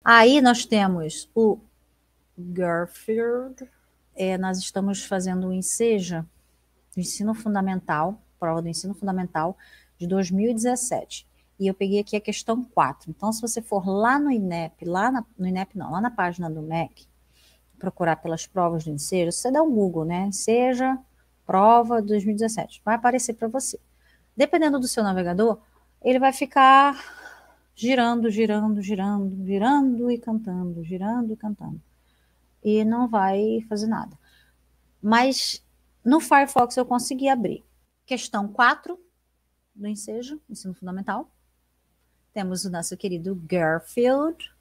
Aí nós temos o Garfield. Nós estamos fazendo o Enseja do ensino fundamental, prova do ensino fundamental de 2017. E eu peguei aqui a questão 4. Então, se você for lá no INEP, no INEP não, lá na página do MEC, procurar pelas provas do Enseja, você dá um Google, né? Enseja, prova 2017. Vai aparecer para você. Dependendo do seu navegador, ele vai ficar girando, girando, girando, girando e cantando, girando e cantando. E não vai fazer nada. Mas no Firefox eu consegui abrir. Questão 4 do Enseja, ensino fundamental. Temos o nosso querido Garfield,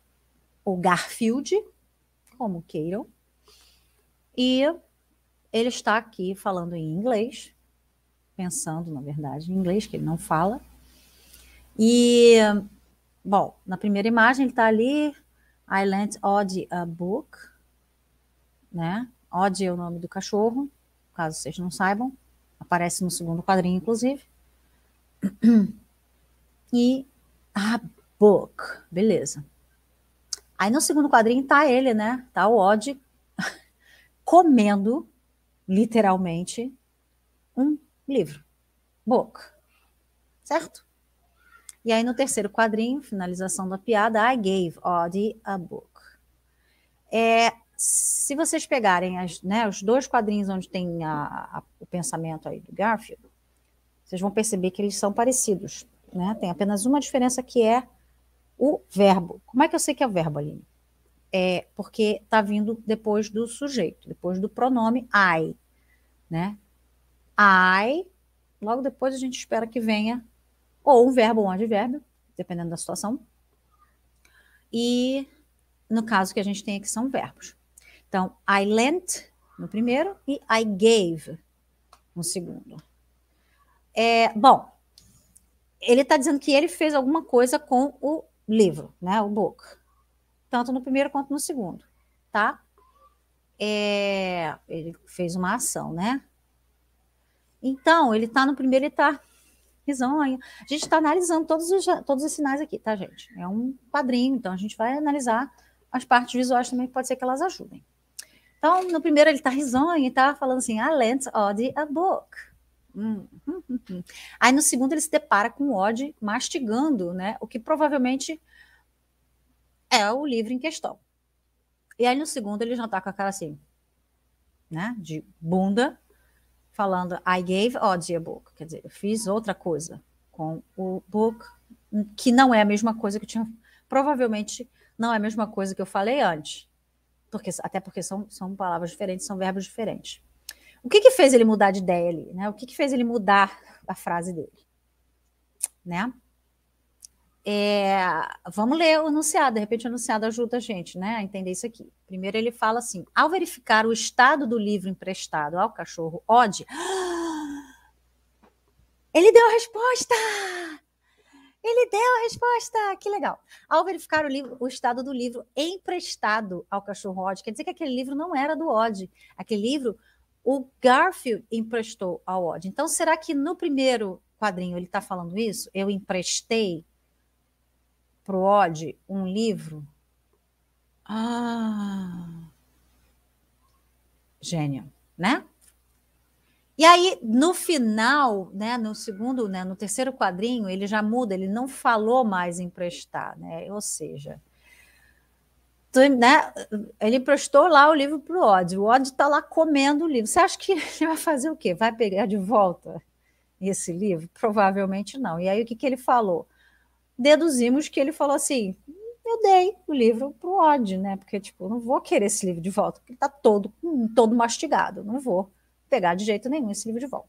ou Garfield, como queiram. E ele está aqui falando em inglês, pensando, na verdade, em inglês, que ele não fala. E, bom, na primeira imagem ele está ali, I lent Odd a book, né? Odd é o nome do cachorro, caso vocês não saibam. Aparece no segundo quadrinho, inclusive. E a book, beleza. Aí no segundo quadrinho tá ele, né? Tá o Odd comendo, literalmente, um livro. Book. Certo? E aí no terceiro quadrinho, finalização da piada, I gave Odd a book. Se vocês pegarem os dois quadrinhos onde tem o pensamento aí do Garfield, vocês vão perceber que eles são parecidos, né? Tem apenas uma diferença que é o verbo. Como é que eu sei que é o verbo, Aline? Porque está vindo depois do sujeito, depois do pronome I, né? I, logo depois a gente espera que venha ou um verbo ou um advérbio, dependendo da situação. E no caso que a gente tem aqui são verbos. Então, I lent no primeiro e I gave no segundo. Bom, ele está dizendo que ele fez alguma coisa com o livro, né? O book. Tanto no primeiro quanto no segundo, tá? Ele fez uma ação, né? Então, ele tá no primeiro, ele tá risonho. A gente está analisando todos os sinais aqui, tá, gente? É um quadrinho, então a gente vai analisar as partes visuais também, que pode ser que elas ajudem. Então, no primeiro ele tá risonho e tá falando assim, I lent Odd a book. Aí no segundo ele se depara com o Odd mastigando, né? O que provavelmente é o livro em questão. E aí no segundo ele já tá com a cara assim, né? De bunda, falando I gave Odd a book. Quer dizer, eu fiz outra coisa com o book, que não é a mesma coisa que eu tinha... Provavelmente não é a mesma coisa que eu falei antes. Até porque são palavras diferentes, são verbos diferentes. O que fez ele mudar de ideia ali? Né? O que fez ele mudar a frase dele? Né? Vamos ler o enunciado, de repente o enunciado ajuda a gente, né, a entender isso aqui. Primeiro ele fala assim, ao verificar o estado do livro emprestado ao cachorro Odd, ele deu a resposta! Ele deu a resposta! Que legal! Ao verificar o estado do livro emprestado ao cachorro Odd, quer dizer que aquele livro não era do Odd, aquele livro o Garfield emprestou ao Odd. Então, será que no primeiro quadrinho ele está falando isso? Eu emprestei para o Odd um livro? Gênio, né? E aí, no final, né, no segundo, né, no terceiro quadrinho, ele já muda, ele não falou mais emprestar, né? Ou seja, né, ele emprestou lá o livro para o Odd está lá comendo o livro. Você acha que ele vai fazer o quê? Vai pegar de volta esse livro? Provavelmente não. E aí, o que ele falou? Deduzimos que ele falou assim, eu dei o livro para o Odd, né? Porque, tipo, eu não vou querer esse livro de volta, porque está todo mastigado, não vou pegar de jeito nenhum esse livro de volta.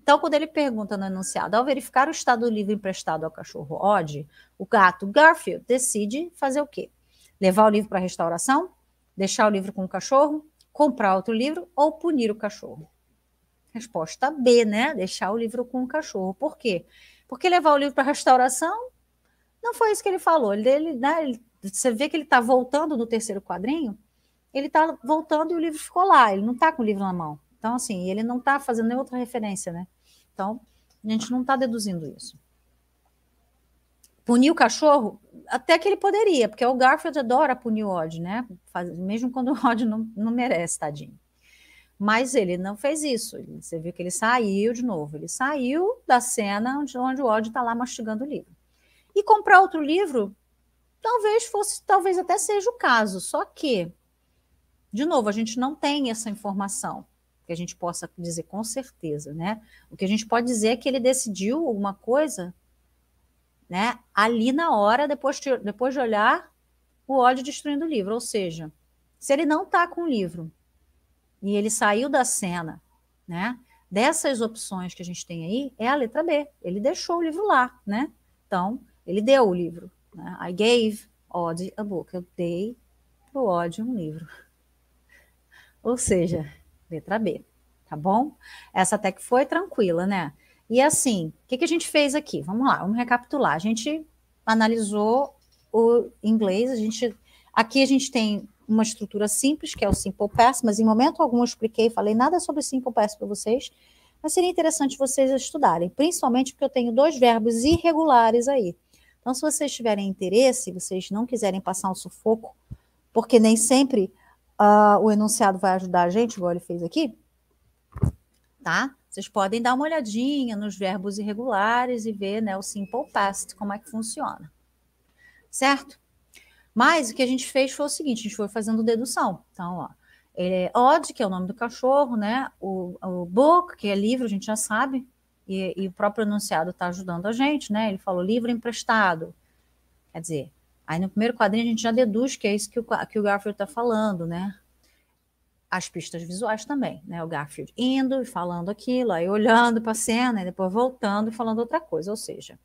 Então, quando ele pergunta no enunciado, ao verificar o estado do livro emprestado ao cachorro Odd, o gato Garfield decide fazer o quê? Levar o livro para a restauração, deixar o livro com o cachorro, comprar outro livro ou punir o cachorro? Resposta B, né? Deixar o livro com o cachorro. Por quê? Porque levar o livro para a restauração não foi isso que ele falou. Você vê que ele está voltando no terceiro quadrinho, ele está voltando e o livro ficou lá, ele não está com o livro na mão. Então, assim, ele não está fazendo nenhuma outra referência, né? Então, a gente não está deduzindo isso. Punir o cachorro? Até que ele poderia, porque o Garfield adora punir o Odd, né? Mesmo quando o Odd não merece, tadinho. Mas ele não fez isso. Você viu que ele saiu de novo. Ele saiu da cena onde o Odd está lá mastigando o livro. E comprar outro livro, talvez até seja o caso. Só que, de novo, a gente não tem essa informação que a gente possa dizer com certeza, né? O que a gente pode dizer é que ele decidiu alguma coisa, né? Ali na hora, depois de olhar o Odd destruindo o livro. Ou seja, se ele não está com o livro e ele saiu da cena, né? Dessas opções que a gente tem aí, é a letra B. Ele deixou o livro lá, né? Então, ele deu o livro. Né? I gave Odd a book. Eu dei pro Odd um livro. Ou seja, letra B, tá bom? Essa até que foi tranquila, né? E assim, o que a gente fez aqui? Vamos lá, vamos recapitular. A gente analisou o inglês, aqui a gente tem uma estrutura simples, que é o Simple Past, mas em momento algum eu expliquei, falei nada sobre Simple Past para vocês, mas seria interessante vocês estudarem, principalmente porque eu tenho 2 verbos irregulares aí. Então, se vocês tiverem interesse, vocês não quiserem passar um sufoco, porque nem sempre o enunciado vai ajudar a gente, igual ele fez aqui, tá? Vocês podem dar uma olhadinha nos verbos irregulares e ver, né, o Simple Past, como é que funciona. Certo? Mas o que a gente fez foi o seguinte, a gente foi fazendo dedução. Então, ó, Odd, que é o nome do cachorro, né? O book, que é livro, a gente já sabe, e o próprio enunciado está ajudando a gente, né? Ele falou livro emprestado. Quer dizer, aí no primeiro quadrinho a gente já deduz que é isso que o Garfield está falando, né? As pistas visuais também, né? O Garfield indo e falando aquilo, aí olhando para a cena, e depois voltando e falando outra coisa, ou seja...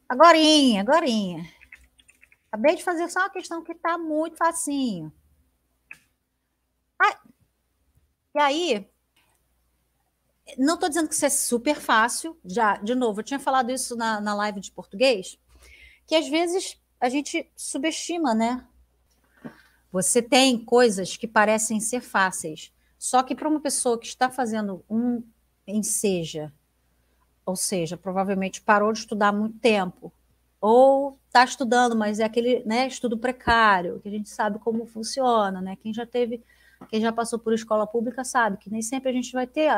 Agorinha. Acabei de fazer só uma questão que está muito facinho. E aí, não estou dizendo que isso é super fácil, já, de novo, eu tinha falado isso na live de português, que às vezes a gente subestima, né? Você tem coisas que parecem ser fáceis, só que para uma pessoa que está fazendo um enseja, ou seja, provavelmente parou de estudar há muito tempo, ou está estudando, mas é aquele, né, estudo precário, que a gente sabe como funciona, né? Quem já passou por escola pública sabe que nem sempre a gente vai ter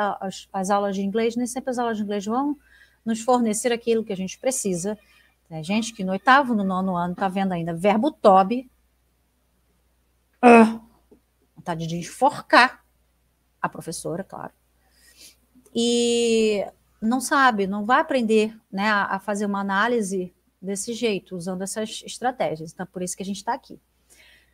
as aulas de inglês, nem sempre as aulas de inglês vão nos fornecer aquilo que a gente precisa. Tem gente que no 8º, no 9º ano está vendo ainda verbo to be, vontade de enforcar a professora, claro, e não sabe, não vai aprender, né, a fazer uma análise desse jeito, usando essas estratégias. Então, por isso que a gente está aqui.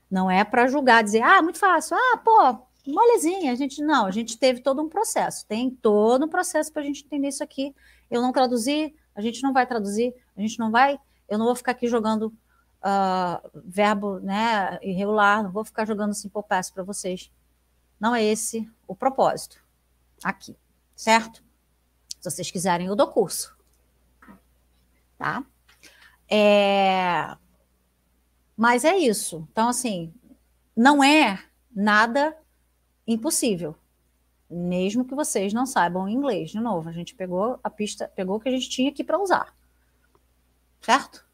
Não é para julgar, dizer, muito fácil, pô, molezinha. A gente teve todo um processo, tem todo um processo para a gente entender isso aqui. Eu não traduzi, a gente não vai traduzir, eu não vou ficar aqui jogando verbo, né, irregular, não vou ficar jogando simple past para vocês. Não é esse o propósito aqui, certo? Se vocês quiserem, eu dou curso. Tá? Mas é isso. Então, assim, não é nada impossível. Mesmo que vocês não saibam inglês. De novo, a gente pegou a pista, pegou o que a gente tinha aqui para usar. Certo?